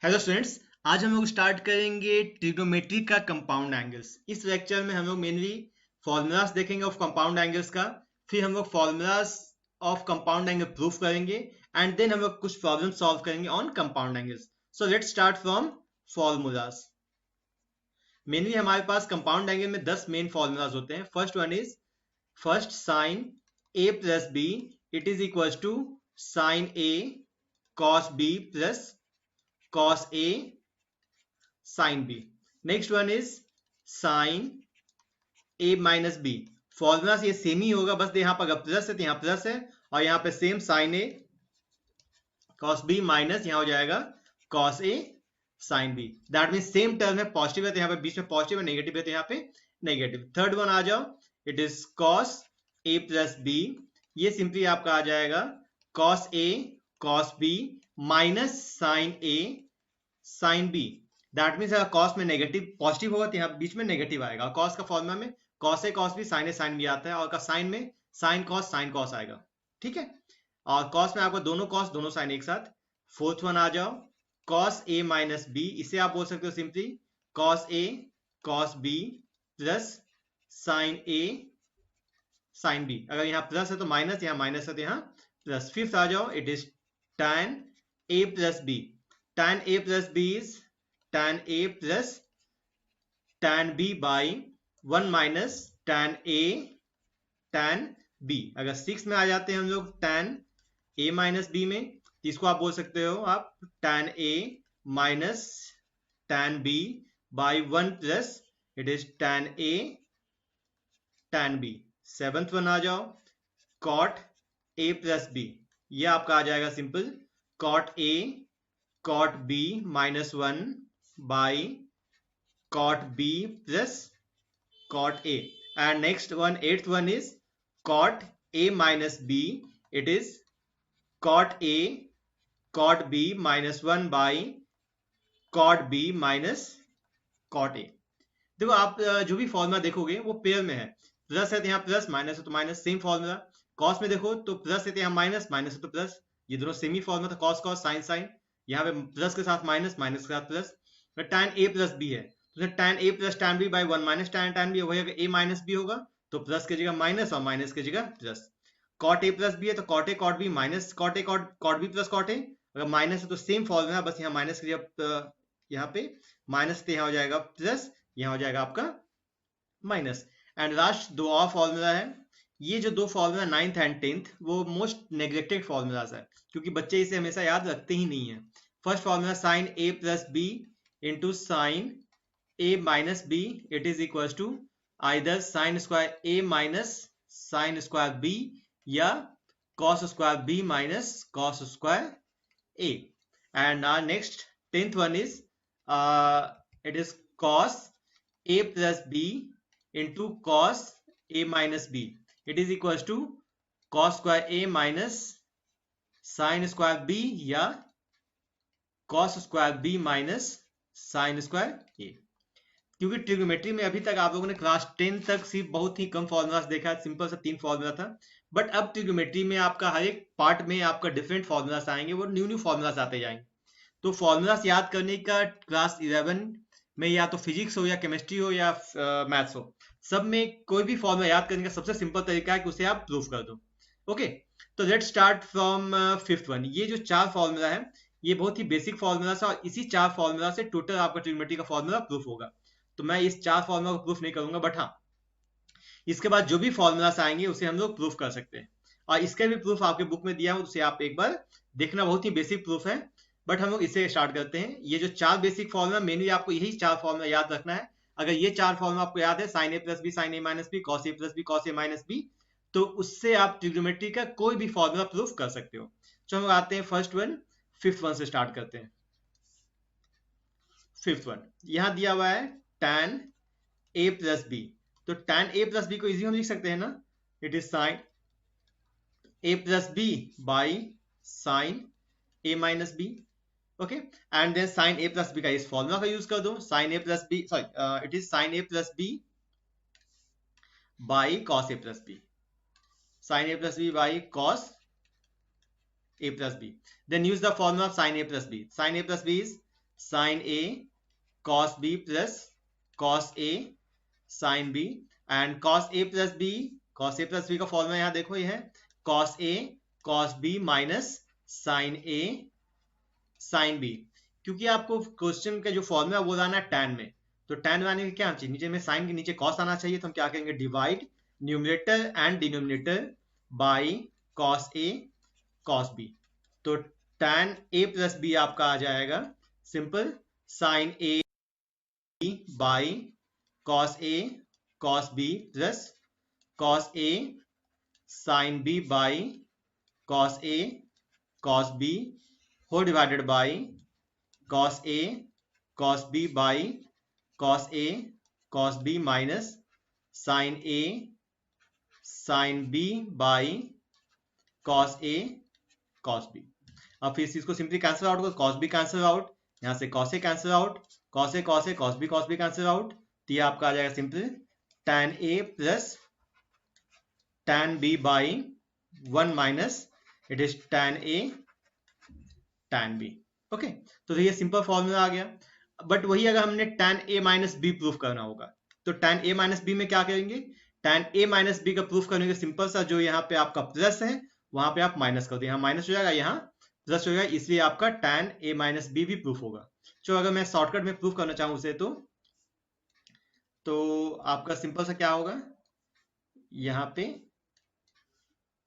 Hello students. आज हम लोग स्टार्ट करेंगे ट्रिग्नोमेट्री का कंपाउंड एंगल्स। इस लेक्चर में हम लोग मेनली फॉर्मूलाज देखेंगे ऑफ कंपाउंड एंगल्स का। फिर हम लोग formulas of compound angle proof करेंगे एंड देन हम लोग कुछ प्रॉब्लम सॉल्व करेंगे on compound angles. So let's start from formulas. Mainly हमारे पास कंपाउंड एंगल में 10 मेन फॉर्मूलाज होते हैं। First one is first sine A plus B it is equal to sine A cos B plus cos A sin B. Next one is sin A minus B. Formula से ये same ही होगा, बस यहाँ पर अगर plus है तो यहाँ प्लस है और यहाँ पे same sin A cos B minus यहाँ हो जाएगा cos A sin B. That mean same term है, पॉजिटिव है तो यहाँ पे बीच में पॉजिटिव है, नेगेटिव है तो यहाँ पे नेगेटिव। थर्ड वन आ जाओ, it is cos A plus B। ये सिंपली आपका आ जाएगा cos A cos B minus sine A sine B. That means अगर कॉस में नेगेटिव पॉजिटिव होगा तो यहाँ बीच में नेगेटिव आएगा। कॉस का फॉर्मूला में cos A cos B sine A sine B आता है और का साइन में साइन कॉस आएगा। ठीक है, और कॉस में आपको दोनों साइन एक साथ। फोर्थ वन आ जाओ, कॉस ए माइनस बी। इसे आप बोल सकते हो simply cos A cos B plus sine A sine B. अगर यहाँ प्लस है तो माइनस, यहाँ माइनस है तो यहाँ प्लस। फिफ्थ आ जाओ, it is tan a plus B. tan a plus b is tan a plus tan b by 1 minus tan a tan b। अगर 6 में आ जाते हैं हम लोग tan a minus b में, इसको आप बोल सकते हो आप tan a minus tan b by 1 plus it is tan a tan b। Seventh one आ जाओ, cot a plus b। ये आपका आ जाएगा simple cot a cot b minus 1 by cot b plus cot a। and next one, eighth one is cot a minus b। it is cot a cot b minus 1 by cot b minus cot a। देखो आप जो भी formula देखोगे वो pair में है, plus है तो यहाँ प्लस, माइनस है तो माइनस, सेम फॉर्मूला। कॉस में देखो तो प्लस है तो यहाँ माइनस, माइनस है तो प्लस, ये दोनों सेम ही फॉर्मूला था। कॉस कॉस साइन साइन, यहाँ पे प्लस के साथ माइनस, माइनस के साथ plus. tan a plus B है तो tan a plus tan b by 1 minus tan b, वही अगर a माइनस b होगा तो प्लस की जगह माइनस और माइनस की जगह plus. cot a plus b है तो cot a cot b minus cot a cot b plus cot a। अगर माइनस है तो सेम फॉर्मूला, बस यहाँ माइनस की जगह यहाँ पे माइनस तो यहाँ हो जाएगा प्लस, यहाँ हो जाएगा आपका माइनस। एंड लास्ट दो और फॉर्मूला है। ये जो दो फॉर्मूला 9th एंड 10th वो मोस्ट नेग्लेक्टेड फॉर्मूलाज है क्योंकि बच्चे इसे हमेशा याद रखते ही नहीं है। First formula sine A plus B into sine A minus B it is equal to either sine square A minus sine square B या cos square B minus cos square A. And next 10th one is it is cos a plus b into cos a minus b it is equals to cos square a minus sin square b या cos square b minus sin square a। क्योंकि trigonometry में अभी तक आप लोगों ने class 10 तक सिर्फ बहुत ही कम फॉर्मूलाज देखा है, सिंपल सा 3 फॉर्मूला था। बट अब ट्रिग्नोमेट्री में आपका हर एक पार्ट में आपका डिफरेंट फॉर्मूलाज आएंगे, वो न्यू फॉर्मूलाज आते जाएंगे। तो फॉर्मूलाज याद करने का क्लास 11 में या तो फिजिक्स हो या केमिस्ट्री हो या मैथ्स हो, सब में कोई भी फॉर्मूला याद करने का सबसे सिंपल तरीका है कि उसे आप प्रूफ कर दो। ओके, तो let's start from fifth one. ये जो 4 फॉर्मूला है ये बहुत ही बेसिक फॉर्मूला है और इसी 4 फॉर्मूला से टोटल आपका ट्रिग्नोमेट्री का फॉर्मूला प्रूफ होगा। तो मैं इस 4 फॉर्मूला को प्रूफ नहीं करूंगा, बट हाँ इसके बाद जो भी फॉर्मूलास आएंगे उसे हम लोग प्रूफ कर सकते हैं। और इसका भी प्रूफ आपके बुक में दिया हूं, उसे आप एक बार देखना, बहुत ही बेसिक प्रूफ है। बट हम लोग इससे स्टार्ट करते हैं। ये जो 4 बेसिक फॉर्मूला, मेनली आपको यही 4 फॉर्मूला याद रखना है। अगर ये 4 फॉर्मूला आपको याद है, sign A plus B sine A minus B, cos A plus B cos A minus B, तो उससे आप ट्रिग्नोमेट्री का कोई भी फॉर्मूला प्रूफ कर सकते हो। तो हम आते हैं फर्स्ट वन, फिफ्थ वन से स्टार्ट करते हैं। फिफ्थ वन यहां दिया हुआ है tan a प्लस बी। तो tan a प्लस बी को इजी हम लिख सकते हैं ना, it is sine a plus B by sine a minus B. Okay, and then sine a plus B का इस फॉर्मूला का यूज कर दो, sine a plus B, sorry it is sine a plus B by cos a plus B, sine a plus B by cos a plus b। Then use the formula of sin a plus b. Sin a plus b is sine A cos B plus cos A sine B, and cos A plus B, cos A plus B का formula यहाँ देखो, ये है cos A cos B minus sine A sine B. क्योंकि आपको question का जो formula वो लाना है tan में, तो tan लाने में क्या चाहिए, नीचे में साइन के नीचे कॉस आना चाहिए, तो हम क्या करेंगे, divide numerator and denominator by cos A cos B. तो tan a प्लस बी आपका आ जाएगा simple sine A by cos A cos B plus cos A sine B by cos A cos B whole divided by cos A cos B by cos A cos B minus sin A sin B by cos A cos B। अब फिर इस चीज को simply cancel out करो, cos B cancel out, यहाँ से cos A cancel out, cos A cos A cos B cancel out, तो ये आपका आ जाएगा simple tan A plus tan B by 1 minus it is tan A tan B। Okay, तो ये simple formula आ गया। बट वही अगर हमने tan a minus B proof करना होगा, तो tan a माइनस बी में क्या करेंगे, tan a माइनस बी का प्रूफ करने के सिंपल सा जो यहाँ पे आपका प्लस है वहां पे आप माइनस कर दो, यहाँ माइनस हो जाएगा, यहाँ प्लस हो जाएगा, इसलिए आपका tan a माइनस बी भी प्रूफ होगा। चलो अगर मैं शॉर्टकट में प्रूफ करना चाहूँ उसे, तो आपका सिंपल सा क्या होगा, यहाँ पे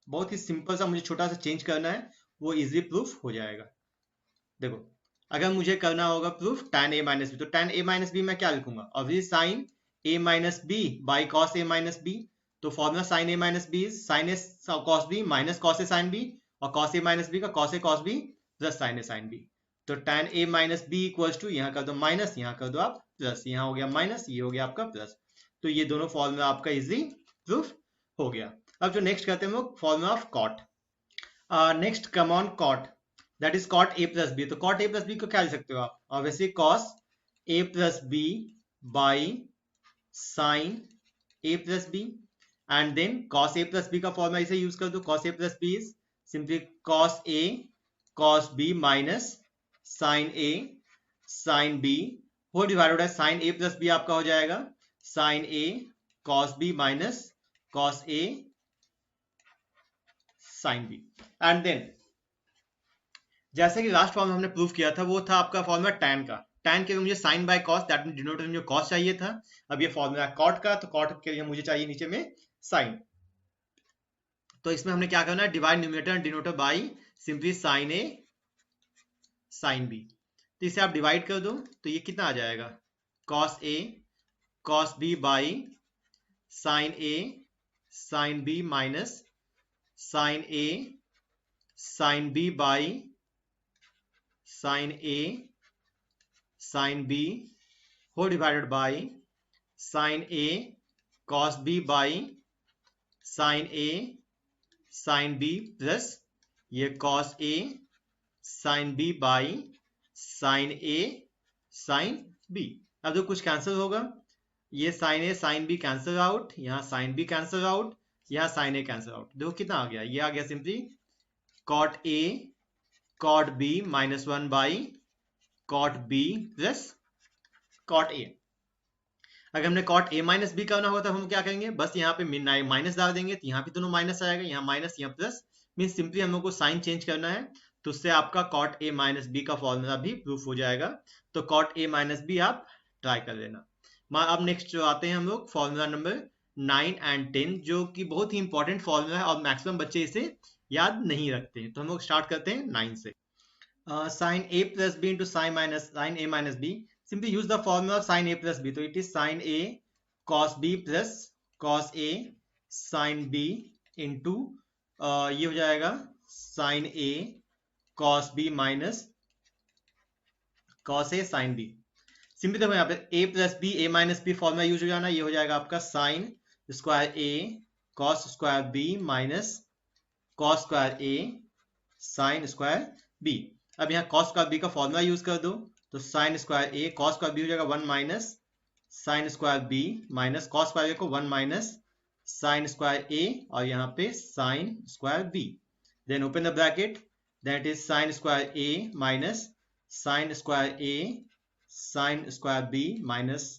बहुत ही सिंपल सा मुझे छोटा सा चेंज करना है, वो इजी प्रूफ हो जाएगा। देखो अगर मुझे करना होगा proof tan a minus B, तो tan a माइनस बी मैं क्या लिखूंगा, obviously sine a minus B by cos a minus B, तो formula sine a minus B sine A cos B minus cos A sine B, और cos a minus B का cos A cos B plus sine A sine B. तो tan a minus B equals to, यहाँ कर दो minus, यहाँ कर दो आप प्लस, यहाँ हो गया माइनस, ये हो गया आपका प्लस, तो ये दोनों फॉर्मूला आपका इजी प्रूफ हो गया। अब जो नेक्स्ट करते हैं वो formula of cot. Next come on cot, that is cot a plus B. तो cot a प्लस बी को क्या लिख सकते हो आप, obviously cos a plus B by sine a plus B, and then cos a plus B का formula इसे use कर दो, cos a plus B is simply cos a cos b minus sine a sine b whole divided by sine a plus B आपका हो जाएगा sine a cos b minus cos a sine b। And then जैसे कि last form हमने prove किया था वो था आपका फॉर्मूला tan का, tan के लिए मुझे sine by cos, that mean denominator में जो कॉस चाहिए था, अब ये फॉर्मूला कॉट का, तो कॉट के लिए मुझे चाहिए नीचे में साइन, तो इसमें हमने क्या करना है, divide numerator and denominator by simply sine A sine B. तो इसे आप डिवाइड कर दो, तो ये कितना आ जाएगा, cos A cos B by sine A sine B minus sine A sine B by sine A sine B whole divided by sine A cos B by sine A sine B plus ये cos A sine B by sine A sine B. अब जो कुछ cancel होगा, ये sine A sine B cancel out, यहाँ sine B cancel out, यहाँ sine A cancel out, देखो कितना आ गया, ये आ गया simply cot A cot b minus 1 by cot b plus cot a। अगर हमने cot a माइनस b करना होगा तब हम क्या करेंगे, बस यहाँ पे माइनस डाल देंगे, तो यहाँ भी दोनों माइनस आएगा, यहाँ माइनस यहाँ प्लस, मीन सिंपली हम लोग को साइन चेंज करना है, तो उससे आपका cot a माइनस b का फॉर्मूला भी प्रूफ हो जाएगा। तो cot a माइनस b आप ट्राई कर लेना। अब नेक्स्ट जो आते हैं हम लोग फॉर्मूला नंबर 9 एंड 10, जो कि बहुत ही इंपॉर्टेंट फॉर्मूला है और मैक्सिमम बच्चे इसे याद नहीं रखते हैं। तो हम लोग स्टार्ट करते हैं 9 से। Sine A plus B into sine A minus B, simply use the formula of sine A plus B, तो it is sine A cos B plus cos A sine B into ये हो जाएगा sine A cos B minus cos A sine B. Simply देखो यहाँ पे a plus B A minus B formula use हो जाना, ये हो जाएगा आपका sine square A cos square B minus cos square A sine square B. अब यहाँ कॉस स्क्वायर बी का फॉर्मूला यूज कर दो, तो sine square A cos square B हो जाएगा 1 minus sine square B minus cos square A को 1 minus sine square A और यहाँ पे sine square B, then open the bracket, that is sine square A minus sine square A sine square B minus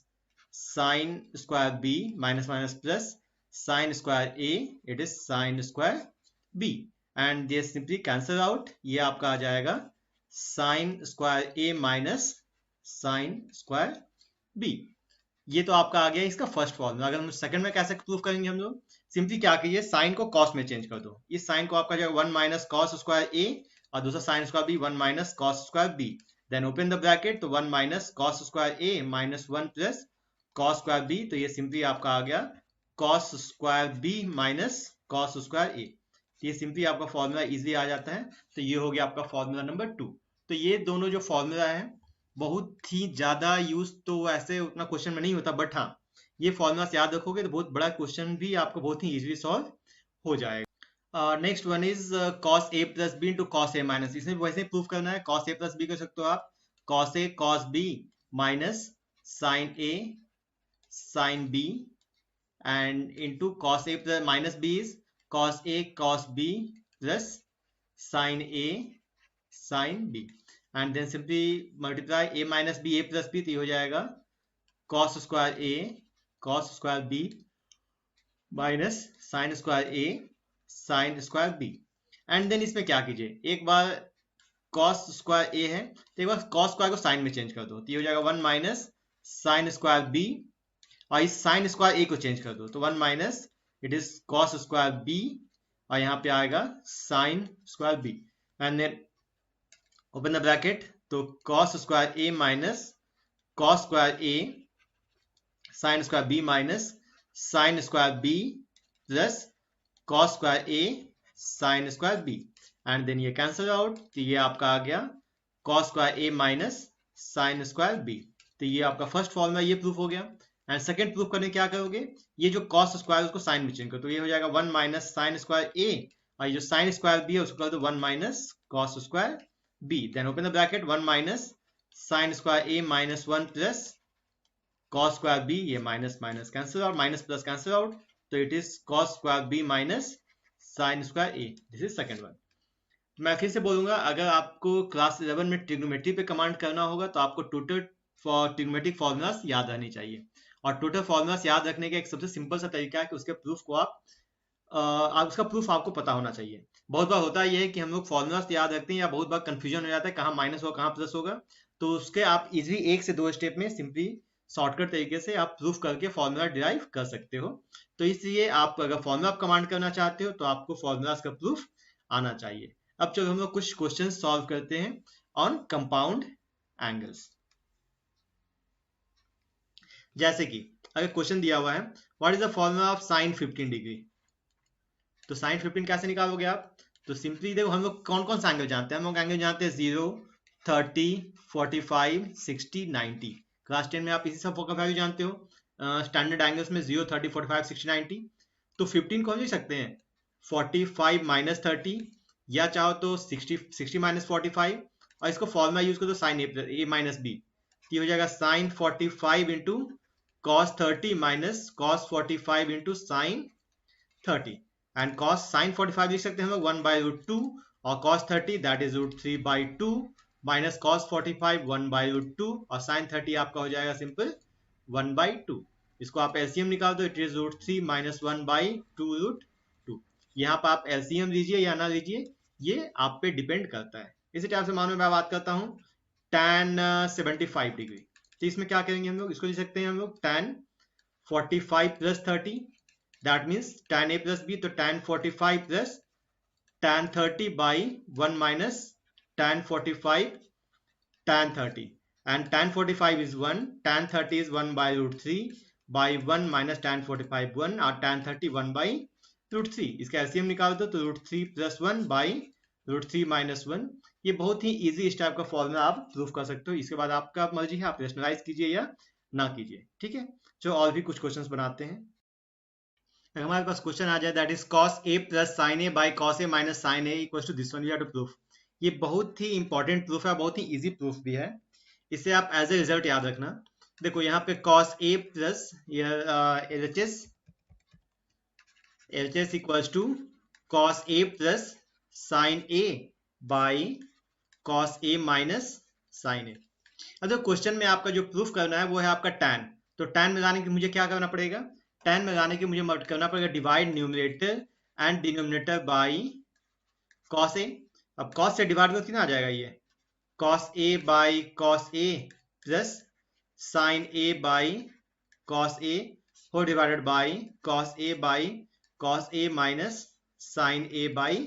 sine square B minus minus plus sine square A, it is sine square B, and they simply cancel out. ये आपका आ जाएगा sine square A minus sine square B. ये तो आपका आ गया इसका फर्स्ट फॉर्मूला. अगर हम सेकंड में कैसे प्रूव करेंगे हम लोग, सिंपली क्या कीजिए, साइन को कॉस में चेंज कर दो. इस साइन को आपका जाएगा 1 माइनस कॉस स्क्वायर ए और दूसरा sine square B 1 minus cos square B. Then open the bracket, तो 1 minus cos square A minus 1 plus cos square B. तो ये सिंपली आपका आ गया cos square B minus cos square A. ये simply आपका फॉर्मूला इजीली आ जाता है. तो ये हो गया आपका फॉर्मूला नंबर 2. तो ये दोनों जो फॉर्मूला है बहुत ही ज्यादा यूज तो ऐसे उतना क्वेश्चन में नहीं होता, बट हाँ ये फॉर्मूला याद रखोगे तो बहुत बड़ा क्वेश्चन भी आपको बहुत ही इजीली सॉल्व हो जाएगा. Next one is cos a plus B into cos a minus. इसमें वैसे प्रूव करना है. cos a प्लस बी कर सकते हो आप cos a cos b minus sin a sin b and into cos a plus minus b is cos a cos b plus sin a sin b, and then simply multiply a minus b a plus b. तो ये हो जाएगा cos square a cos square b minus sine square a sine square b. And then इसमें क्या कीजिए, एक बार cos square a है तो एक बार cos स्क्वायर को साइन में चेंज कर दो. तो ये हो जाएगा 1 माइनस साइन स्क्वायर b और इस साइन स्क्वायर a को चेंज कर दो. तो 1 minus it is cos square b और यहाँ पे आएगा sine square b, and then open the bracket. तो cos square a minus cos square a sine square b minus sine square b plus cos square a sine square b, and then ये cancel out. तो ये आपका आ गया cos square a minus sine square b. तो ये आपका first formula ये प्रूफ हो गया. एंड सेकंड प्रूफ करने क्या करोगे, ये जो cos स्क्वायर उसको साइन में चेंज करो. तो ये हो जाएगा 1 माइनस साइन स्क्वायर a और ये जो साइन स्क्वायर b है उसको कर दो 1 minus cos square b. Then open the bracket 1 minus sine square a minus 1 plus cos square b. ये minus minus cancel out, minus plus cancel out. तो it is cos square b minus sine square a. This is second one. मैं फिर से बोलूंगा, अगर आपको class 11 में trigonometry पे कमांड करना होगा तो आपको टोटल ट्रिग्नोमेट्रिक फॉर्मूलास याद रहनी चाहिए. और टोटल फॉर्मूलास याद रखने का एक सबसे सिंपल सा तरीका है कि उसके प्रूफ को आप उसका प्रूफ आपको पता होना चाहिए. बहुत बार होता है कि हम लोग फॉर्मूलास याद रखते हैं या बहुत बार कंफ्यूजन हो जाता है कहाँ माइनस होगा कहाँ प्लस होगा. तो उसके आप इजीली 1 से 2 स्टेप में सिंपली शॉर्टकट तरीके से आप प्रूफ करके फॉर्मूला डिराइव कर सकते हो. तो इसलिए आप अगर फॉर्मूला कमांड करना चाहते हो तो आपको फॉर्मूलास का प्रूफ आना चाहिए. अब चलो हम लोग कुछ क्वेश्चन सॉल्व करते हैं ऑन कंपाउंड एंगल्स. जैसे कि अगर क्वेश्चन दिया हुआ है what is the formula of sign 15 degree. तो साइन 15 कैसे निकालोगे आप, तो सिंपली देखो हम लोग कौन कौन सा एंगल जानते हैं. हम लोग एंगल जानते हैं 0, 30, 45, 60, 90. क्लास 10 में आप इसी सब फोकस वैल्यू जानते हो. स्टैंडर्ड एंगल्स में 0, 30, 45, 60, 90. तो 15 को हम लिख सकते हैं 45 माइनस 30 या चाहो तो 60 माइनस 45 और इसको फॉर्मूला यूज करो साइन ए माइनस बी. ये हो जाएगा sine 45 into cos 30 minus cos 45 into sine 30. And cos sine 45 लिख सकते हैं हम लोग 1 बाई रूट 2 और cos 30 that is root 3 by 2 minus cos 45 1 by root 2 और साइन 30 आपका हो जाएगा सिंपल 1 बाई 2. इसको आप एलसीएम निकाल दो, it is root 3 minus 1 by 2 root 2. यहाँ पर आप एलसीएम लीजिए या ना लीजिए ये आप पे डिपेंड करता है. इसी टाइप से मानो मैं बात करता हूँ tan 75 डिग्री. तो इसमें क्या करेंगे हम लोग, इसको लिख सकते हैं हम लोग tan 45 plus 30 that means tan a plus b. तो tan 45 plus tan 30 by 1 minus tan 45 tan 30 and tan 45 is 1, tan 30 is 1 by root 3 by 1 minus tan 45 1 और tan 30 1 by root 3. इसका एलसीएम निकाल दो तो root 3 plus 1 by root 3 minus 1. ये बहुत ही easy इस type का फॉर्मूला आप प्रूफ कर सकते हो. इसके बाद आपका मर्जी है आप रेशनलाइज कीजिए या ना कीजिए. ठीक है, जो और भी कुछ क्वेश्चंस बनाते हैं. हमारे पास क्वेश्चन आ जाए that is cos a plus sin a by cos a minus sin a equals to this one. You have to prove. ये बहुत ही इंपॉर्टेंट प्रूफ है, बहुत ही इजी प्रूफ भी है. इसे आप एज ए रिजल्ट याद रखना. देखो यहाँ पे cos a plus LHS equals to cos a plus sin a by cos a minus sin a. अब जो क्वेश्चन में आपका जो प्रूफ करना है वो है आपका tan। तो tan में लाने के मुझे क्या करना पड़ेगा, tan में लाने के मुझे करना पड़ेगा divide numerator and denominator by cos a। अब cos से डिवाइड करो कितना आ जाएगा, ये cos a by cos a plus sin a by cos a whole divided by cos a by cos a minus sin a by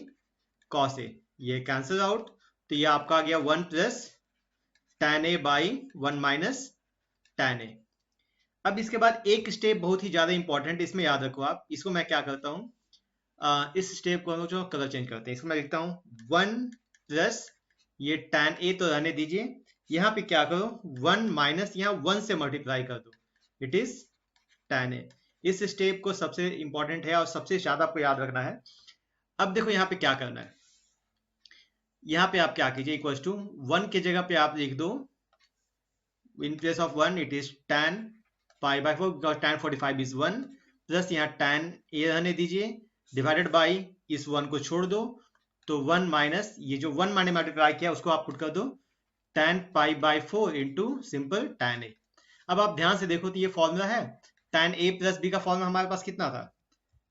cos a। ये cancel out, तो ये आपका आ गया 1 plus tan a by 1 minus tan a। अब इसके बाद एक स्टेप बहुत ही ज्यादा इंपॉर्टेंट, इसमें याद रखो आप, इसको मैं क्या करता हूँ, इस स्टेप को हम जो कलर चेंज करते हैं, इसको मैं लिखता हूँ 1 प्लस ये tan a तो रहने दीजिए, यहाँ पे क्या करो 1 माइनस यहाँ 1 से मल्टीप्लाई कर दो, इट इज tan a। इस स्टेप को सबसे इंपॉर्टेंट है और सबसे ज्यादा आपको याद रखना है। अब देखो यहाँ पे क्या करना है, यहाँ पे आप क्या कीजिए, इक्वल टू 1 के जगह पे आप लिख दो in place of 1 it is tan pi by 4 because tan 45 is 1 plus यहाँ tan a रहने दीजिए डिवाइडेड बाई इस 1 को छोड़ दो, तो 1 माइनस ये जो 1 मैंने मल्टीप्लाई किया उसको आप पुट कर दो tan pi by 4 into simple tan a। अब आप ध्यान से देखो तो ये फॉर्मूला है, tan a प्लस b का फॉर्मूला हमारे पास कितना था,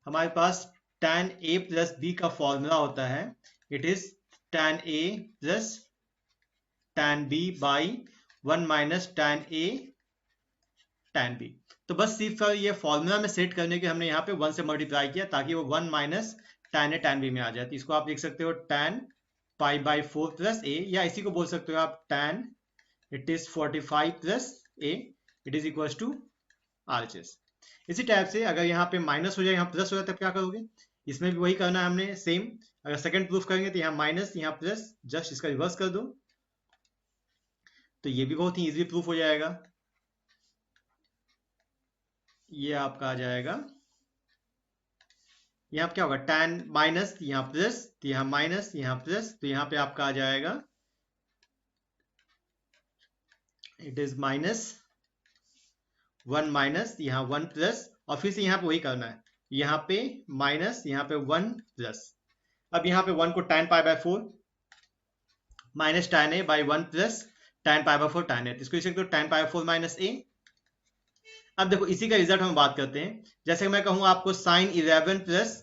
हमारे पास tan a प्लस b का फॉर्मूला होता है it is tan a plus tan b by 1 minus tan a tan b। तो बस सिर्फ ये फॉर्मूला में सेट करने के हमने यहाँ पे 1 से मल्टीप्लाई किया ताकि वो 1 minus tan a tan b में आ जाए। तो इसको आप लिख सकते हो tan pi by 4 plus a, या इसी को बोल सकते हो आप tan it is 45 plus a it is equal to RHS। इसी टाइप से अगर यहाँ पे माइनस हो जाए यहाँ प्लस हो जाए तब क्या करोगे, इसमें भी वही करना है हमने सेम। अगर सेकंड प्रूफ करेंगे तो यहाँ माइनस यहाँ प्लस, जस्ट इसका रिवर्स कर दो, तो ये भी बहुत ही इजी प्रूफ हो जाएगा। ये आपका आ जाएगा, यहाँ पे क्या होगा tan माइनस यहाँ प्लस, तो यहाँ माइनस यहाँ प्लस, तो यहाँ पे आपका आ जाएगा इट इज माइनस 1 माइनस यहाँ 1 प्लस, और फिर से यहाँ पे वही करना है, यहाँ पे माइनस यहाँ पे 1 प्लस। अब यहाँ पे 1 को tan pi by 4 minus tan a by 1 plus tan pi by 4 tan a, इसको लिख सकते हो tan pi by 4 minus a। अब देखो इसी का रिजल्ट हम बात करते हैं, जैसे मैं कहूँ आपको sin 11 plus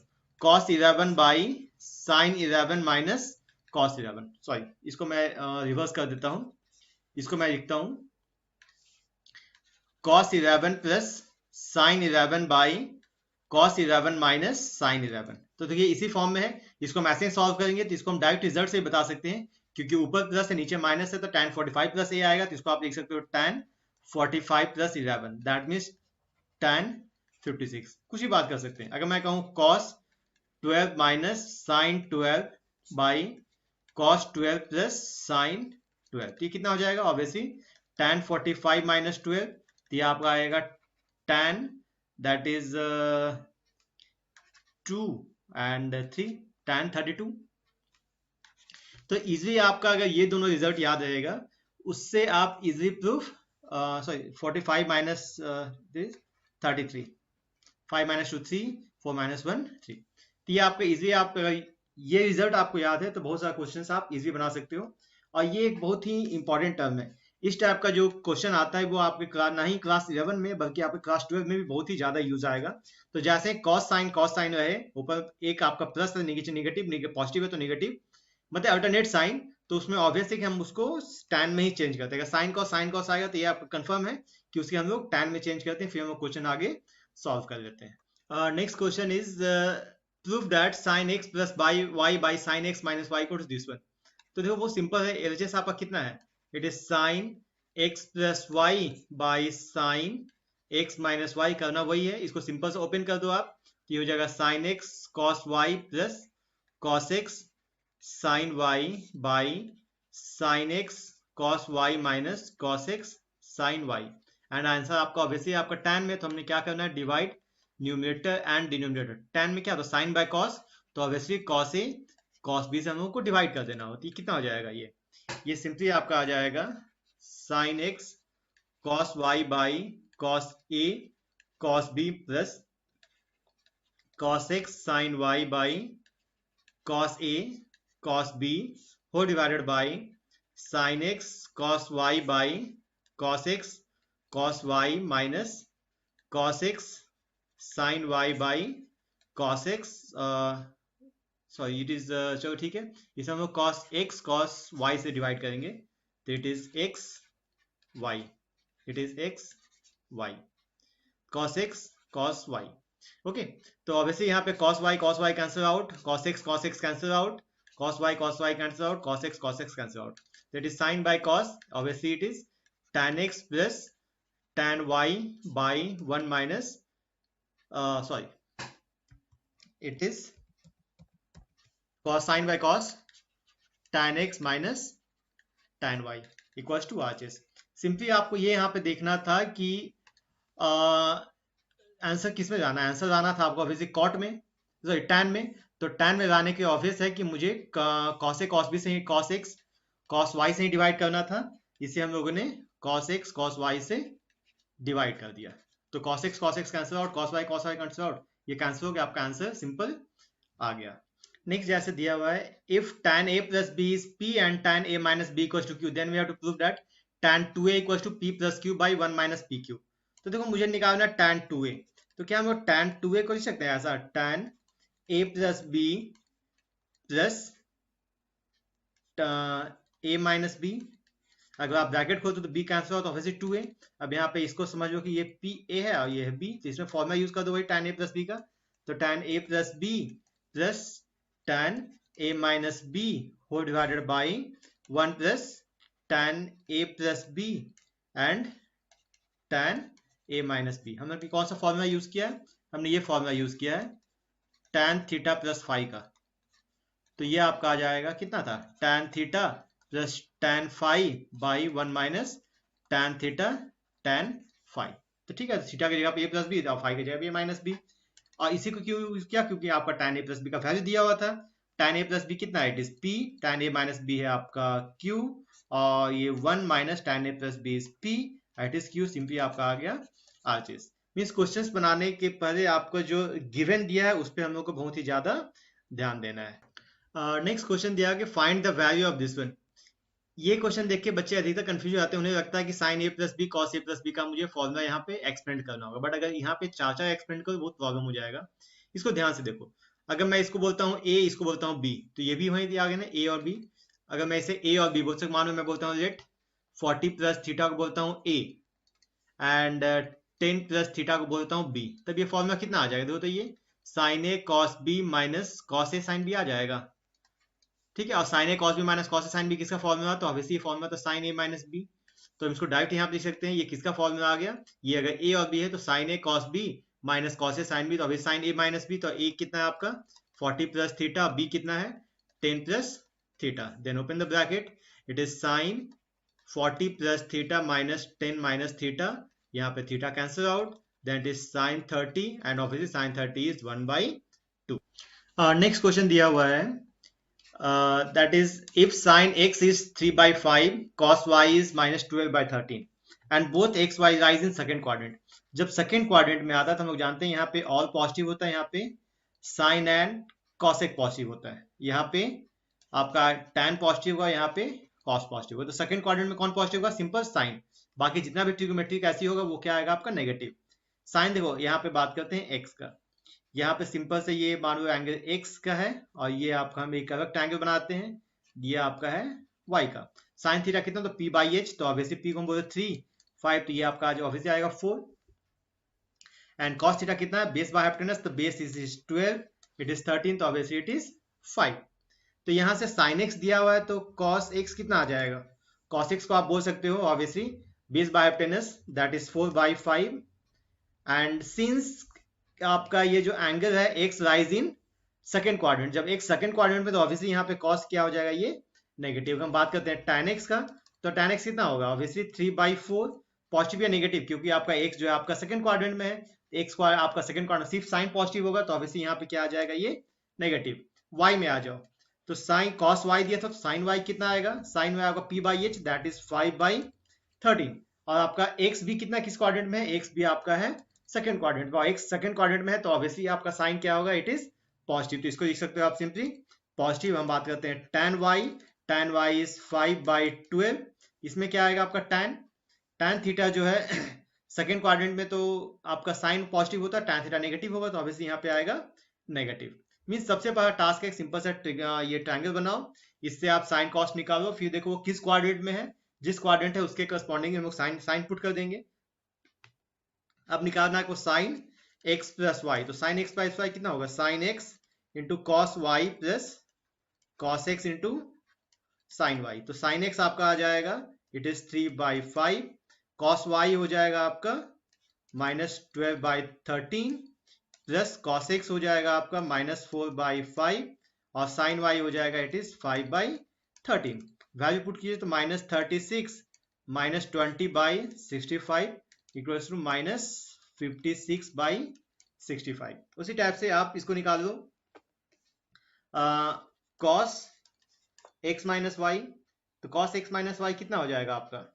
cos 11 by sin 11 minus cos 11, sorry इसको मैं रिवर्स कर देता हूँ, इसको मैं लिखता हूँ cos 11 plus sin 11 by cos 11 minus sin 11। तो देखिए इसी फॉर्म में है, इसको हम ऐसे सॉल्व करेंगे तो इसको हम डायरेक्ट रिजल्ट से बता सकते हैं, क्योंकि ऊपर प्लस है नीचे माइनस है, तो tan 45 प्लस a आएगा, तो इसको आप लिख सकते हो tan 45 plus 11 that means tan 56। कुछ ही बात कर सकते हैं, अगर मैं कहूँ cos 12 minus sin 12 by cos 12 plus sin 12, तो ये कितना हो जाएगा, ऑब्वियसली tan 45 माइनस 12, तो ये आपका आएगा tan that is 2 and 3 tan 32। तो इजीली आपका अगर ये दोनों रिजल्ट याद रहेगा उससे आप easily proof, sorry 45 minus 33, 5 minus 2 3, 4 minus 1 3, तो ये आपका इजीली, आप ये रिजल्ट आपको याद है तो बहुत सारे क्वेश्चंस आप इजीली बना सकते हो। और ये एक बहुत ही इंपॉर्टेंट टर्म है, इस टाइप का जो क्वेश्चन आता है वो आपके क्लास ना ही क्लास 11 में बल्कि आपके क्लास 12 में भी बहुत ही ज्यादा यूज आएगा। तो जैसे कॉस साइन रहे, ऊपर एक आपका प्लस है नीचे निगेटिव, पॉजिटिव है तो निगेटिव, मतलब अल्टरनेट साइन, तो उसमें ऑब्वियसली कि हम उसको टैन में ही चेंज करते हैं। साइन कॉस आएगा तो ये आपको कंफर्म है कि उसकी हम लोग टैन में चेंज करते हैं, फिर हम क्वेश्चन आगे सॉल्व कर लेते हैं। Next question is prove that sine x plus y by sine x minus y equal to this one. तो देखो वो सिंपल है, एलएचएस आपका कितना है, it is sine x plus y by sine x minus y, करना वही है, इसको सिंपल से ओपन कर दो आप, ये हो जाएगा sine x cos y plus cos x sine y by sine x cos y minus cos x sine y, and answer आपका ऑब्वियसली आपका टैन में, तो हमने क्या करना है, divide numerator and denominator. Tan में क्या था, साइन बाय कॉस, तो ऑब्वियसली कॉस ए कॉस बी से हम लोगों को डिवाइड कर देना होती है, कितना हो जाएगा ये सिंपली आपका आ जाएगा sine x cos y by cos A cos B plus cos x sine y by cos A cos B whole divided by sine x cos y by cos x cos y minus cos x sine y by cos x, sorry it is, चलो ठीक है, इसे हम लोग cos x cos y से divide करेंगे, तो it is x y, it is x y, cos x cos y. Okay, तो ऑब्वियसली यहाँ पे cos y cancel out, cos x cancel out, cos y cancel out, cos x cancel out, that is sine by cos, obviously it is tan x plus tan y by 1 minus, sorry it is cos sine by cos tan x minus tan y equals to RHS. Simply आपको ये यहाँ पे देखना था कि answer किस में जाना है, आंसर जाना था आपको ऑब्वियसली कॉट में, सॉरी टैन में, तो टैन में जाने के ऑब्वियस है कि मुझे कॉस ए कॉस बी से ही कॉस एक्स कॉस वाई से ही डिवाइड करना था, इसे हम लोगों ने कॉस एक्स कॉस वाई से डिवाइड कर दिया, तो cos x cancel out, cos y cancel out, ये कैंसिल हो गया, आपका आंसर सिंपल आ गया. नेक्स्ट जैसे दिया हुआ है, if tan a plus b is p and tan a minus b equals to q, then we have to prove that tan 2a equals to p plus q by 1 minus pq. तो देखो मुझे निकालना tan 2a, तो क्या हम लोग tan 2a को लिख सकते हैं ऐसा, tan a plus b plus a minus b, अगर आप ब्रैकेट खोलते तो b कैंसिल हो तो ऑब्वियसली 2a. अब यहाँ पे इसको समझ लो कि ये p a है और ये है b, तो इसमें फॉर्मूला यूज कर दो वही tan a plus b का, तो tan a plus b plus tan a minus b whole divided by 1 plus tan a plus b and tan a minus b. हमने कौन सा फॉर्मूला यूज किया है, हमने ये फॉर्मूला यूज किया है tan थीटा प्लस फाई का, तो ये आपका आ जाएगा कितना था, tan theta plus tan phi by 1 minus tan theta tan phi. तो ठीक है, थीटा की जगह पे a प्लस बी और फाई की जगह पे a माइनस बी, और इसी को क्यों यूज किया, क्योंकि आपका tan a प्लस बी का वैल्यू दिया हुआ था, tan a प्लस बी कितना है, it is p, tan a minus b है आपका q, और ये 1 minus tan a plus B is p, it is q, simply आपका आ गया RHS. मीन्स क्वेश्चंस बनाने के पहले आपको जो गिवन दिया है उस पर हम लोग को बहुत ही ज्यादा ध्यान देना है. नेक्स्ट क्वेश्चन दिया कि find the value of this one. ये क्वेश्चन देख के बच्चे अधिकतर कंफ्यूज हो जाते हैं, उन्हें लगता है कि sign A plus B cos A plus B का मुझे फॉर्मूला यहाँ पे एक्सपेंड करना होगा, बट अगर यहाँ पे चार एक्सपेंड करो बहुत प्रॉब्लम हो जाएगा. इसको ध्यान से देखो, अगर मैं इसको बोलता हूँ ए, इसको बोलता हूँ बी, तो ये भी वहीं आ गया ना ए और बी. अगर मैं इसे ए और बी बोल सकता, मानो मैं बोलता हूँ लेट 40 प्लस थीटा को बोलता हूँ ए एंड 10 प्लस थीटा को बोलता हूँ बी, तब ये फॉर्मूला कितना आ जाएगा, देखो तो ये sine A cos B minus cos A sine B आ जाएगा. ठीक है, और sign A cos B minus cos A sine B किसका फॉर्मूला, तो ऑब्वियसली फॉर्मूला तो साइन ए माइनस बी, तो हम इसको डायरेक्ट यहाँ पे लिख सकते हैं, ये किसका फॉर्मूला आ गया, ये अगर ए और बी है तो sign A cos B minus cos A sine B, तो अभी साइन ए माइनस बी, तो ए कितना है आपका 40 प्लस थीटा, बी कितना है 10 plus theta, then open the bracket, it is sine 40 plus theta minus 10 minus theta, यहाँ पे theta cancel out, then it is sine 30 and obviously sine 30 is 1/2. Next question दिया हुआ है, that is if sin x is 3/5 cos y is minus 12/13 and both x y rise in second quadrant. जब second quadrant में आता है तो हम लोग जानते हैं यहाँ पे ऑल पॉजिटिव होता है, यहाँ पे साइन एंड कॉसेक पॉजिटिव होता है, यहाँ पे आपका tan पॉजिटिव होगा, यहाँ पे कॉस पॉजिटिव होगा, तो सेकंड क्वाड्रेंट में कौन पॉजिटिव होगा, सिंपल साइन, बाकी जितना भी ट्रिग्नोमेट्री ऐसी होगा वो क्या आएगा आपका नेगेटिव. साइन देखो यहाँ पे बात करते हैं x का, यहाँ पे सिंपल से ये मान लो एंगल x का है और ये आपका हम एक करेक्ट एंगल बनाते हैं, ये आपका है y का. साइन थीटा कितना, तो p बाई एच, तो ऑब्वियसली p को हम बोलते 3 5, तो ये आपका ऑब्वियसली आएगा 4, एंड कॉस थीटा कितना है, बेस बाय हाइपोटेनस, तो बेस इज 12, इट इज 13, तो ऑब्वियसली इट इज 5. तो यहाँ से साइन x दिया हुआ है तो कॉस x कितना आ जाएगा, कॉस x को आप बोल सकते हो obviously base by hypotenuse, that is 4/5, and since आपका ये जो एंगल है x rise in second quadrant, जब x सेकंड क्वाड्रेंट में तो ऑब्वियसली यहाँ पे cos क्या हो जाएगा, ये नेगेटिव. हम बात करते हैं tan x का, तो tan x कितना होगा, ऑब्वियसली 3/4, पॉजिटिव या नेगेटिव, क्योंकि आपका x जो है आपका सेकंड क्वाड्रेंट में है, x आपका सेकंड क्वाड्रेंट सिर्फ साइन पॉजिटिव होगा, तो ऑब्वियसली यहाँ पे क्या आ जाएगा, ये नेगेटिव. y में आ जाओ, तो साइन cos y दिया था, तो साइन y कितना आएगा, साइन y आपका p by H, that is 5/13, और आपका x भी कितना किस क्वाड्रेंट में है, x भी आपका है सेकंड क्वाड्रेंट में, एक सेकंड क्वाड्रेंट में है, तो ऑब्वियसली आपका साइन क्या होगा, इट इज पॉजिटिव, तो इसको लिख सकते हो आप सिंपली पॉजिटिव. हम बात करते हैं tan y, tan y is 5/12। इसमें क्या आएगा आपका tan थीटा जो है सेकेंड क्वाड्रेंट में तो आपका साइन पॉजिटिव होता है, tan थीटा नेगेटिव होगा, तो ऑब्वियसली यहाँ पे आएगा नेगेटिव। मीन्स सबसे बड़ा टास्क है सिंपल सा ये ट्रायंगल बनाओ, इससे आप साइन कॉस्ट निकालो, फिर देखो वो किस क्वाड्रेंट में है, जिस क्वाड्रेंट है उसके करस्पॉन्डिंग हम लोग साइन पुट कर देंगे। अब निकालना है को साइन x प्लस वाई, तो साइन x प्लस वाई कितना होगा, sine x into cos y plus cos x into sine y. तो साइन एक्स आपका आ जाएगा इट इज 3/5, कॉस वाई हो जाएगा आपका -12/13 प्लस कॉस एक्स हो जाएगा आपका -4/5 और साइन वाई हो जाएगा इट इज 5/13। वैल्यू पुट कीजिए तो -36 -20/65 इक्वल्स टू -56/65। उसी टाइप से आप इसको निकाल लो, cos x माइनस वाई, तो cos x माइनस वाई कितना हो जाएगा आपका,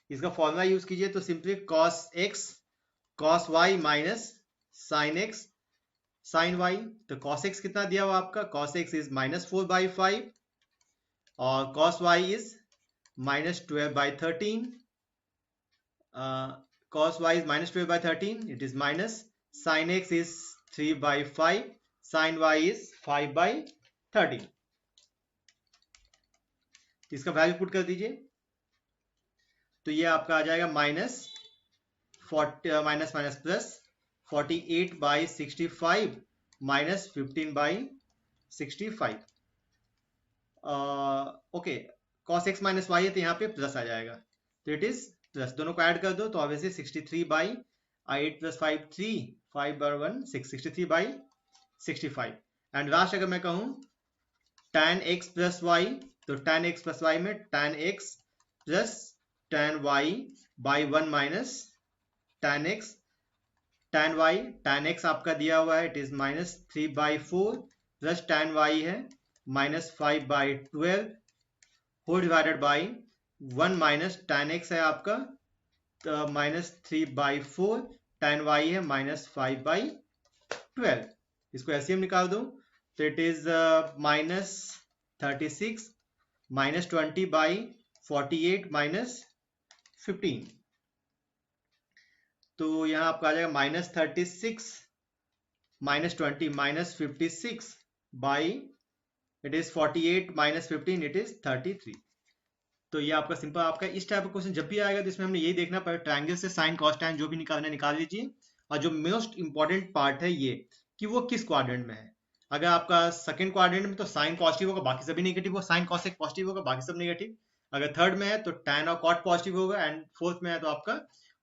इसका फॉर्मूला यूज कीजिए तो simply cos x cos y minus sin x sin y। तो cos x कितना दिया हुआ आपका, cos x इज -4/5 और cos y is -12/13, cos y is -12/13, it is minus sin x is 3/5, sin y is 5/13। इसका value put कर दीजिए तो ये आपका आ जाएगा minus plus 48/65 minus 15/65। Okay, cos x minus y है तो यहाँ पे प्लस आ जाएगा, तो इट इज प्लस, दोनों को ऐड कर दो तो ऑब्वियसली 63/8 प्लस 5 3 5/1 6 63/65। एंड लास्ट अगर मैं कहूँ tan x प्लस वाई, तो tan x प्लस वाई में tan x plus tan y by 1 minus tan x, tan y tan x आपका दिया हुआ है it is -3/4 plus tan y है -5/12 whole divided by 1 minus tan x है आपका -3/4, tan y है -5/12। इसको ऐसे हम निकाल दो तो इट इज -36 -20/48 -15। तो यहाँ आपका आ जाएगा -36 -20 -56 by it is 48 -15 it is 33। तो ये आपका सिंपल आपका इस टाइप का क्वेश्चन जब भी आएगा तो इसमें हमने यही देखना पड़ेगा, ट्रायंगल से साइन कॉस टैन जो भी निकालना निकाल लीजिए, और जो मोस्ट इंपॉर्टेंट पार्ट है ये कि वो किस क्वाड्रेंट में है। अगर आपका सेकंड क्वाड्रेंट में तो साइन पॉजिटिव होगा बाकी सभी नेगेटिव होगा, साइन कॉसेक पॉजिटिव होगा बाकी सब नेगेटिव। अगर थर्ड में है तो टैन और कॉट पॉजिटिव होगा, एंड फोर्थ में है तो आपका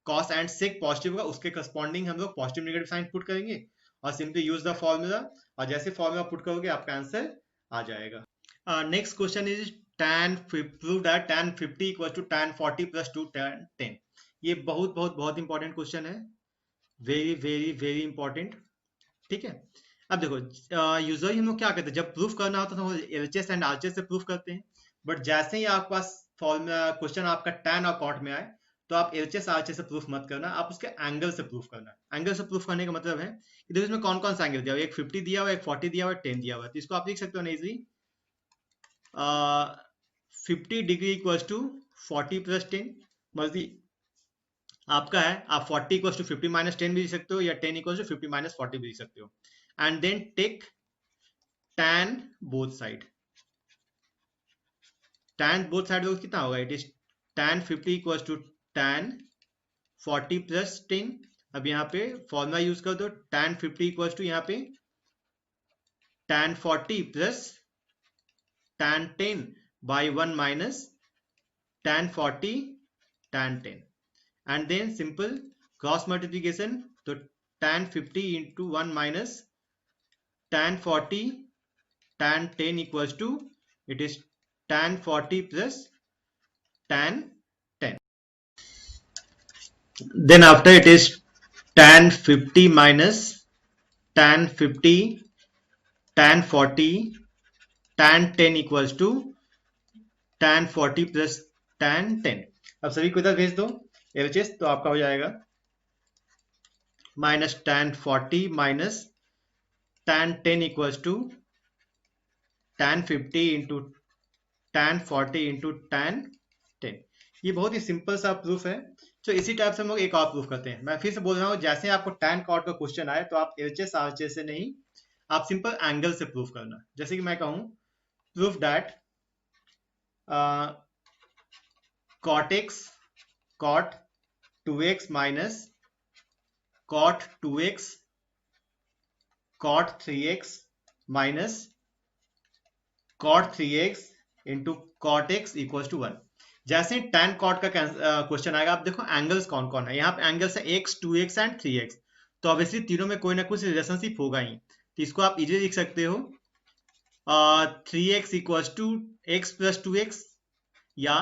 कॉस एंड सेक पॉजिटिव होगा, उसके करस्पॉन्डिंग हम लोग पॉजिटिव नेगेटिव साइन पुट करेंगे और सिंपली यूज द फॉर्मूला, और जैसे फॉर्मूला पुट करोगे आपका आंसर आ जाएगा। Next question is prove that tan 50 equals to tan 40 plus 2 tan 10। ये बहुत इंपॉर्टेंट क्वेश्चन है, वेरी इंपॉर्टेंट। ठीक है, अब देखो यूजुअली हम लोग क्या करते हैं जब प्रूफ करना होता है तो हम एलएचएस एंड आरएचएस से प्रूफ करते हैं, बट जैसे ही आपके पास फॉर्मूला क्वेश्चन आपका tan और cot में आए तो आप एलएचएस आरएचएस से प्रूफ मत करना, आप उसके एंगल से प्रूफ करना। एंगल से प्रूफ करने का मतलब है कि देखो इसमें कौन सा एंगल दिया हुआ है, एक 50 दिया हुआ है, एक 40 दिया हुआ है, 10 दिया हुआ है, तो इसको आप लिख सकते हो ना easily 50 degree equals to 40 plus 10, मर्जी आपका है, आप 40 इक्वल्स टू 50 माइनस 10 भी लिख सकते हो या 10 इक्वल्स टू 50 माइनस 40 भी लिख सकते हो। And then take tan both side, tan both side कितना होगा, it is tan 50 equals to tan 40 plus 10। अब यहाँ पे फॉर्मूला यूज कर दो, tan 50 इक्वल्स टू यहाँ पे tan 40 plus tan 10 by 1 minus tan 40 tan 10, and then simple cross multiplication, तो tan 50 into 1 minus tan 40 tan 10 equals to it is tan 40 plus tan 10, then after it is tan 50 minus tan 50 tan 40 tan 10 equals to tan 40 plus tan 10। अब सभी को इधर भेज दो LHS, तो आपका हो जाएगा minus tan 40 minus tan 10 equals to tan 50 into tan 40 into tan 10। ये बहुत ही सिंपल सा प्रूफ है। तो इसी टाइप से हम लोग एक और प्रूफ करते हैं। मैं फिर से बोल रहा हूँ, जैसे आपको tan cot का क्वेश्चन आए तो आप एलएचएस आरएचएस से नहीं, आप सिंपल एंगल से प्रूफ करना। जैसे कि मैं कहूँ proof that cot x cot 2x minus cot 2x cot 3x minus cot 3x into cot x equal to 1। जैसे tan cot का क्वेश्चन आएगा, आप देखो एंगल्स कौन कौन है। यहाँ पे एंगल्स है x 2x एंड 3x, तो ऑब्वियसली तीनों में कोई ना कुछ रिलेशनशिप होगा ही। तो इसको आप इजीली लिख सकते हो 3x equal to x plus 2x, या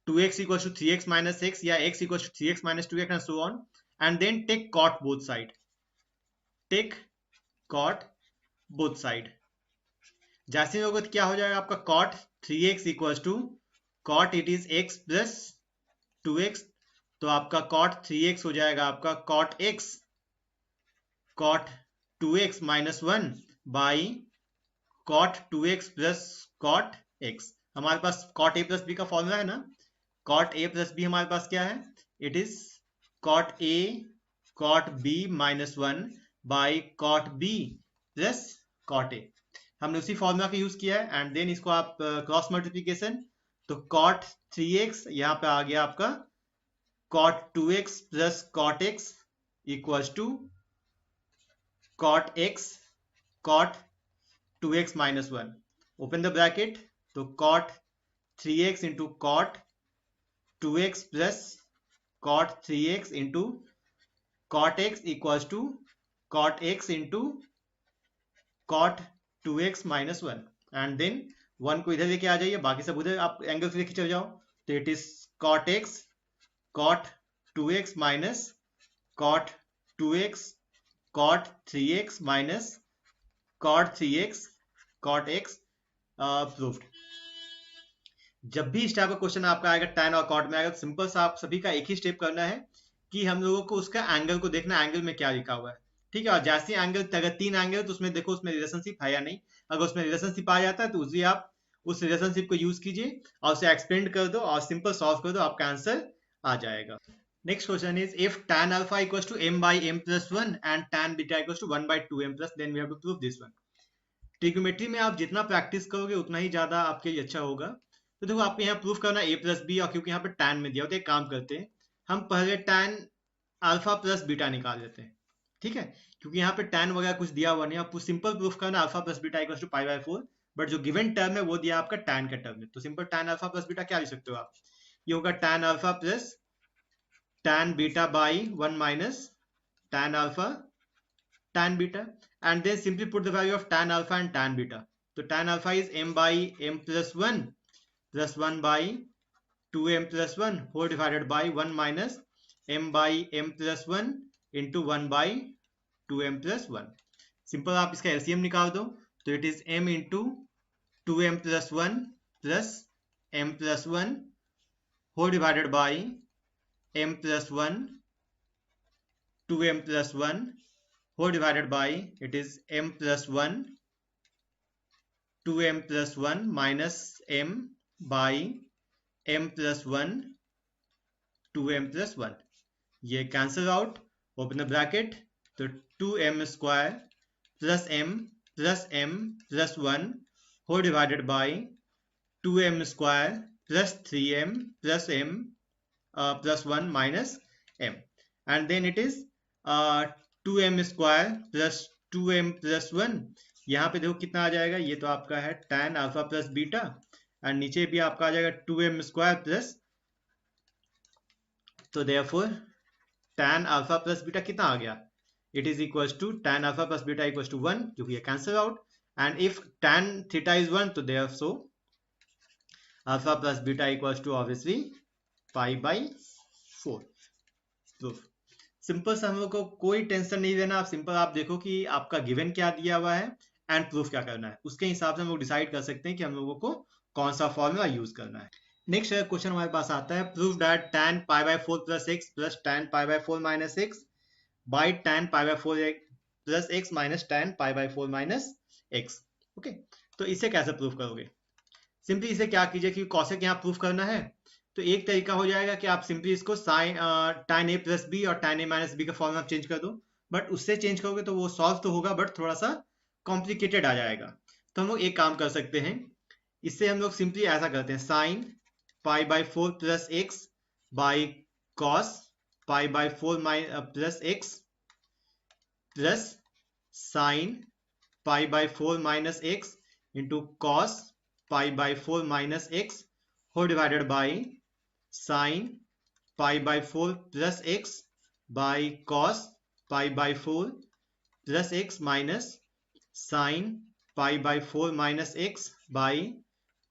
2x equal to 3x minus x, या x equal to 3x minus 2x and so on, and then take cot both side, take cot both side. जैसे होगा तो क्या हो जाएगा आपका cot 3x equal to cot it is x plus 2x, तो आपका cot 3x हो जाएगा आपका cot x cot 2x minus 1 by cot 2x plus cot x। हमारे पास cot a प्लस b का फॉर्मूला है ना, cot a प्लस b हमारे पास क्या है, it is cot a cot b minus 1 by cot b plus cot a। हमने उसी formula का यूज किया है, एंड देन इसको आप क्रॉस मल्टीप्लीकेशन, तो cot 3x यहाँ पे आ गया आपका cot 2x plus cot x equals to cot x cot 2x minus 1, open the bracket, तो cot 3x into cot 2x plus cot 3x into cot x equals to cot x into cot 2x minus 1, and then 1 को इधर लेके आ जाइए, बाकी सब उधर आप angle से लेके चले जाओ, तो it is cot x cot 2x minus cot 2x cot 3x minus cot 3x cot x proved. जब भी इस टाइप का क्वेश्चन आपका आएगा tan और cot में आएगा, तो सिंपल सा आप सभी का एक ही स्टेप करना है कि हम लोगों को उसका एंगल को देखना, एंगल में क्या लिखा हुआ है, ठीक है। और जैसे एंगल, अगर 3 एंगल तो उसमें देखो उसमें रिलेशनशिप है या नहीं। अगर उसमें रिलेशनशिप आ जाता है तो उसी आप उस रिलेशनशिप को यूज कीजिए और उसे एक्सपेंड कर दो और सिंपल सॉल्व कर दो, आपका आंसर आ जाएगा। Next question is if tan alpha equals to m by m plus 1 and tan beta equals to 1 by 2m plus, then we have to prove this one। Trigonometry में आप जितना practice करोगे उतना ही ज्यादा आपके लिए अच्छा होगा। तो देखो आपको यहाँ प्रूफ करना a प्लस बी, और क्योंकि यहाँ पे tan में दिया होता है, एक काम करते हैं हम पहले tan अल्फा प्लस बीटा निकाल लेते हैं, ठीक है। क्योंकि यहाँ पे tan वगैरह कुछ दिया हुआ नहीं, आपको सिंपल प्रूफ करना alpha plus beta equals to pi by 4, but जो गिवन टर्म है वो दिया आपका tan का टर्म में, तो simple tan alpha plus beta क्या लिख सकते हो आप, ये होगा tan alpha plus tan beta by 1 minus tan alpha tan beta, and then simply put the value of tan alpha and tan beta. So tan alpha is m by m plus 1 plus 1 by 2m plus 1 whole divided by 1 minus m by m plus 1 into 1 by 2m plus 1। Simple आप इसका LCM निकाल दो, तो it is m into 2m plus 1 plus m plus 1 whole divided by m plus 1 2m plus 1 whole divided by, it is m plus 1 2m plus 1 minus m by m plus 1 2m plus 1, ये cancel out, open the bracket, तो 2m square plus m plus 1 whole divided by 2m square plus 3m plus m plus 1 minus m, and then it is 2m square plus 2m plus 1। यहाँ पे देखो कितना आ जाएगा, ये तो आपका है tan alpha plus beta, and नीचे भी आपका आ जाएगा 2m स्क्वायर प्लस, तो therefore tan alpha plus beta कितना आ गया, it is equals to tan alpha plus beta equals to 1, क्योंकि ये cancel out, and if tan theta is 1 तो therefore alpha plus beta equals to obviously pi by 4। Proof simple सा, हम लोग को कोई टेंशन नहीं लेना, आप सिंपल आप देखो कि आपका गिवन क्या दिया हुआ है एंड प्रूफ क्या करना है, उसके हिसाब से हम लोग डिसाइड कर सकते हैं कि हम लोगों को कौन सा फॉर्मूला यूज करना है। नेक्स्ट क्वेश्चन हमारे पास आता है, proof that tan pi by 4 plus x plus tan pi by 4 minus x by tan pi by 4 plus x minus tan pi by 4 minus x. Okay, तो इसे कैसे प्रूफ करोगे? Simply इसे क्या कीजिए कि कॉसेक यहाँ प्रूफ करना है, तो एक तरीका हो जाएगा कि आप सिंपली इसको sine tan a plus b और tan a माइनस बी का फॉर्मूला चेंज कर दो। बट उससे चेंज करोगे तो वो सॉल्व तो होगा बट थोड़ा सा कॉम्प्लिकेटेड आ जाएगा। तो हम लोग एक काम कर सकते हैं, इससे हम लोग सिंपली ऐसा करते हैं, sine pi by 4 plus x by cos pi by 4 plus x plus sine pi by 4 minus x into cos pi by 4 minus x whole divided by sine pi by 4 plus x by cos pi by 4 plus x minus sine pi by 4 minus x by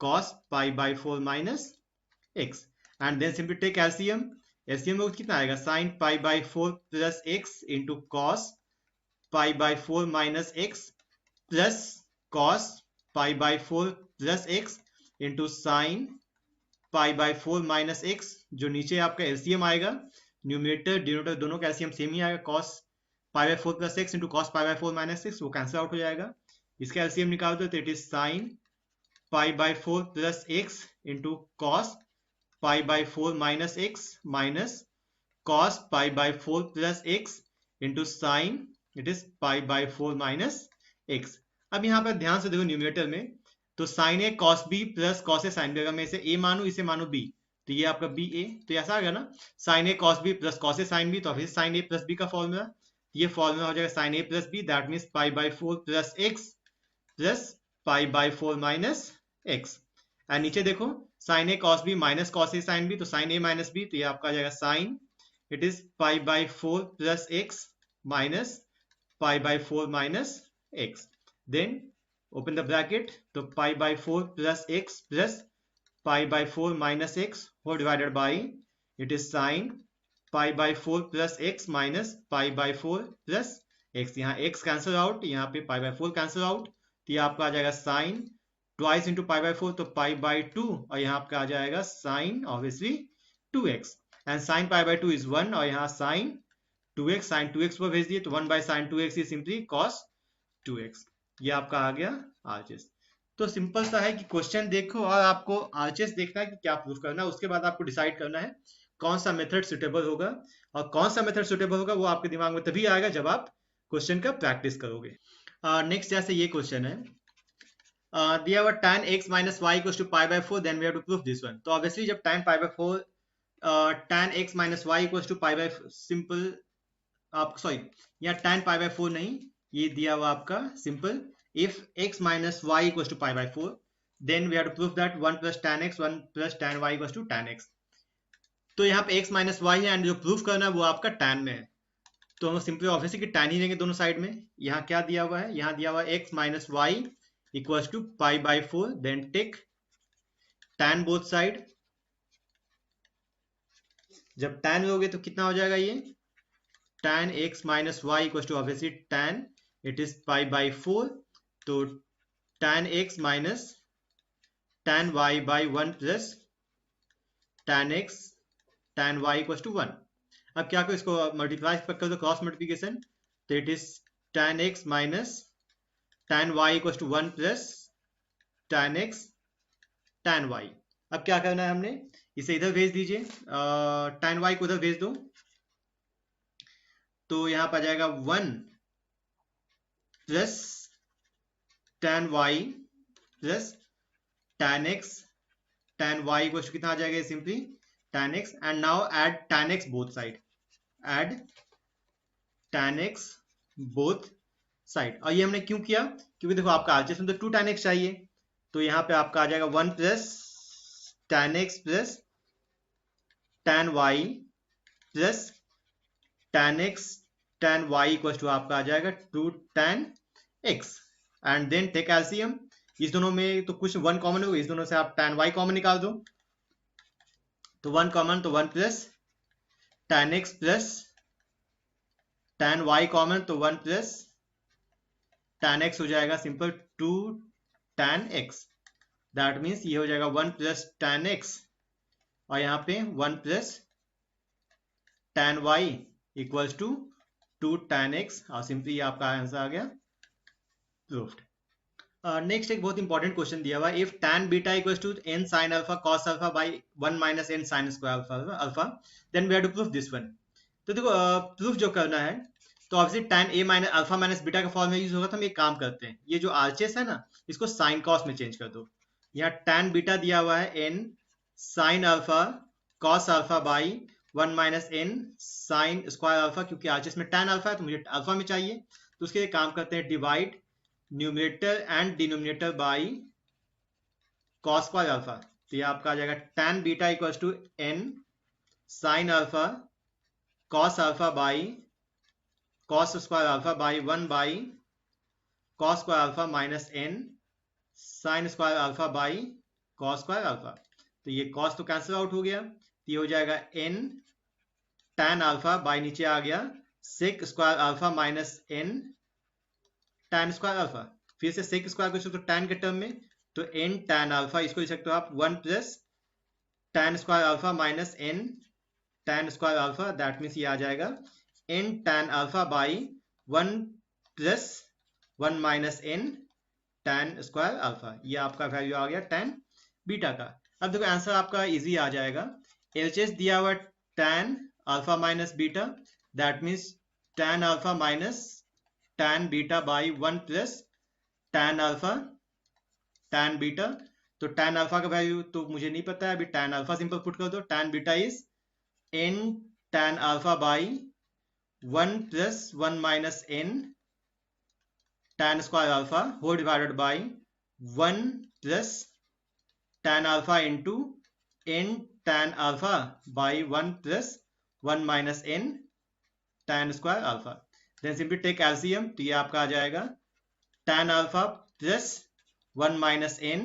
cos pi by 4 minus x and then simply take LCM. LCM में कितना आएगा, sin pi by 4 plus x into cos pi by 4 minus x plus cos pi by 4 plus x into sin pi by 4 minus x, जो नीचे आपका LCM आएगा, numerator denominator दोनों का LCM same ही आएगा, cos pi by 4 plus x into cos pi by 4 minus x, वो cancel out हो जाएगा। इसका LCM निकाल दो तो it is sin pi by 4 plus x into cos pi by 4 minus x minus cos pi by 4 plus x into sin it is pi by 4 minus x। अब यहाँ पर ध्यान से देखो न्यूमरेटर में, तो sin a cos b plus cos a sin b, अगर मैं इसे a मानू इसे मानू b, तो ये आपका b a, तो ऐसा आ गया ना, sin a cos b plus cos a sin b, तो फिर sin a plus b का फॉर्मूला, ये फॉर्मूला हो जाएगा sin a plus b, that means pi by 4 plus x plus pi by 4 minus x। And नीचे देखो sin a cos b minus cos a sin b, तो sin a minus b, तो ये आपका आ जाएगा sin it is pi by 4 plus x minus pi by 4 minus x, then open the bracket, तो pi by 4 plus x plus pi by 4 minus x whole divided by it is sin pi by 4 plus x minus pi by 4 plus x, यहाँ x cancel out, यहाँ पे पाई by 4 cancel out, तो ये आपका आ जाएगा sin twice into pi by 4, तो pi by 2, और यहाँ आपका आ जाएगा sine obviously 2x, and sine pi by 2 is 1, और यहाँ साइन 2x, साइन 2x पर भेज दिए, तो 1 by sine 2x is simply cos 2x। ये आपका आ गया आरएचएस। तो सिंपल सा है कि क्वेश्चन देखो और आपको आरएचएस देखना है कि क्या प्रूफ करना है, उसके बाद आपको डिसाइड करना है कौन सा मेथड सुटेबल होगा, और कौन सा मेथड सुटेबल होगा वो आपके दिमाग में तभी आएगा जब आप क्वेश्चन का प्रैक्टिस करोगे। नेक्स्ट जैसे ये क्वेश्चन है, दिया हुआ tan x minus y equals to pi by 4, then we have to prove this one। तो obviously जब tan pi by 4 tan x minus y equals to pi by simple, आप sorry यहाँ tan pi by 4 नहीं, ये दिया हुआ आपका simple if x minus y equals to pi by 4, then we have to prove that 1 plus tan x 1 plus tan y equals to tan x। तो यहाँ पे x minus y है and जो प्रूफ करना है वो आपका tan में है, तो हम सिंपली ऑब्वियसली कि tan ही लेंगे दोनों साइड में। यहाँ क्या दिया हुआ है, यहाँ दिया हुआ है x minus y equals to pi by 4, then take tan both side, जब tan लोगे तो कितना हो जाएगा, ये tan x minus y equals to obviously tan it is pi by 4, तो tan x minus tan y by 1 plus tan x tan y equals to 1। अब क्या करो, इसको मल्टीप्लाई कर दो, क्रॉस मल्टीप्लिकेशन, तो it is tan x minus tan y equals to 1 plus tan x tan y। अब क्या करना है हमने, इसे इधर भेज दीजिए, tan y को उधर भेज दो, तो यहां पर आ जाएगा 1 plus tan y plus tan x tan y equal to कितना आ जाएगा, simply tan x, and now add tan x both side, add tan x both side. और ये हमने क्यों किया, क्योंकि देखो आपका आरएचएस में तो 2 tan x चाहिए, तो यहाँ पे आपका आ जाएगा 1 plus tan x plus tan y plus tan x tan y equal to आपका आ जाएगा 2 tan x, and then take LCM, इस दोनों में तो कुछ 1 कॉमन होगा, इस दोनों से आप tan y कॉमन निकाल दो, तो 1 कॉमन, तो 1 plus tan x plus tan y common, तो 1 प्लस tan x हो जाएगा simple 2 tan x, that means ये हो जाएगा 1 प्लस tan x, और यहाँ पे 1 plus tan y equals to 2 tan x, और सिंपली ये आपका आंसर आ गया प्रूफ्ड। नेक्स्ट एक बहुत इंपॉर्टेंट क्वेश्चन दिया हुआ है, if tan beta equals to n sin alpha cos alpha by 1 minus n sin square alpha then we have to proof this one. तो देखो प्रूफ जो करना है तो obviously tan a minus alpha minus beta का form में use होगा, तो हम एक काम करते हैं, ये जो आरचेस है ना इसको साइन कॉस में चेंज कर दो। यहाँ tan बीटा दिया हुआ है n sin alpha cos alpha by 1 minus n sin square alpha, क्योंकि आरचेस में tan अल्फा है तो मुझे अल्फा में चाहिए, तो उसके लिए काम करते हैं divide numerator and denominator by cos square alpha. तो ये आपका आ जाएगा tan beta equals to n sin alpha cos alpha by cos square alpha by 1 by cos square alpha minus n sin square alpha by cos square alpha. तो ये cos तो cancel out हो गया, तो ये हो जाएगा n tan अल्फा बाई नीचे आ गया sec square alpha minus n tan square alpha, फिर से sec स्क्वायर को तो tan के टर्म में, तो n tan अल्फा इसको लिख सकते हो आप 1 plus tan square alpha minus n tan square alpha, that means ये आ जाएगा n tan alpha by 1 plus 1 minus n tan square alpha. ये आपका वैल्यू आ गया tan बीटा का। अब देखो आंसर आपका इजी आ जाएगा, एलएचएस दिया हुआ tan alpha minus beta, that means tan alpha minus tan beta by 1 plus tan alpha tan beta. तो tan अल्फा का वैल्यू तो मुझे नहीं पता है, अभी tan अल्फा सिंपल पुट कर दो, tan beta is n tan alpha by 1 plus 1 minus n tan square alpha whole divided by 1 plus tan alpha into n tan alpha by 1 plus 1 minus n tan square alpha. Then simply take LCM, तो ये आपका आ जाएगा tan alpha plus 1 minus n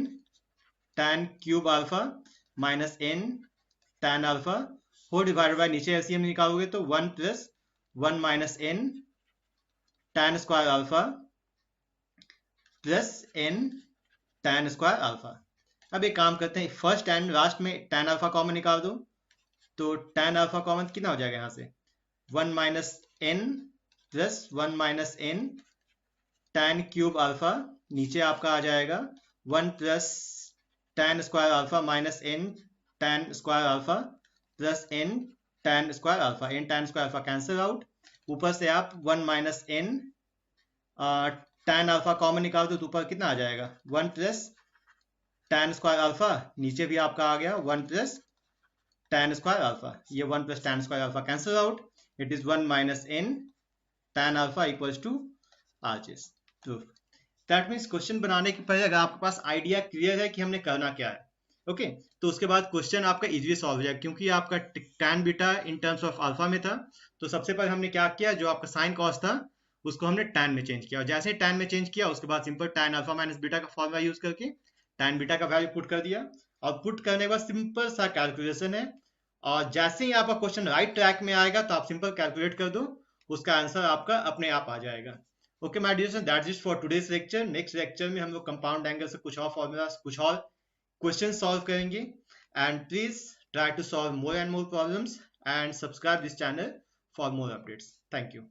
tan cube alpha minus n tan alpha whole divided by नीचे LCM निकालोगे तो 1 plus 1 minus n tan square alpha plus n tan square alpha. अब एक काम करते हैं, फर्स्ट एंड लास्ट में tan अल्फा कॉमन निकाल दो, तो tan अल्फा कॉमन कितना हो जाएगा यहाँ से 1 minus n plus 1 minus n tan cube alpha, नीचे आपका आ जाएगा 1 plus tan square alpha minus n tan square alpha plus n tan square alpha, n tan square alpha cancel out, ऊपर से आप 1 minus n tan alpha common निकाल दो तो ऊपर कितना आ जाएगा 1 प्लस tan स्क्वायर अल्फा, नीचे भी आपका आ गया 1 प्लस tan स्क्वायर अल्फा, ये 1 plus tan square alpha cancel out, it is 1 minus n tan alpha equals to RHS proof. That means question बनाने के पहले अगर आपके पास आइडिया क्लियर है कि हमने करना क्या है, ओके तो उसके बाद क्वेश्चन आपका इजीली सॉल्व हो जाएगा, क्योंकि आपका tan beta in terms of alpha में था, तो सबसे पहले हमने क्या किया, जो आपका साइन कॉस था उसको हमने tan में चेंज किया, और जैसे ही tan में चेंज किया उसके बाद simple tan alpha minus beta का फॉर्मूला यूज करके tan बीटा का वैल्यू पुट कर दिया, और पुट करने के बाद सिंपल सा कैलकुलेशन है, और जैसे ही आपका क्वेश्चन राइट ट्रैक में आएगा तो आप सिंपल कैलकुलेट कर दो, उसका आंसर आपका अपने आप आ जाएगा। Okay my dear students, that's it for today's lecture. Next lecture में हम लोग कंपाउंड एंगल से कुछ और फॉर्मूलाज, कुछ और क्वेश्चन सॉल्व करेंगे, and please try to solve more and more problems and subscribe this channel for more updates. Thank you.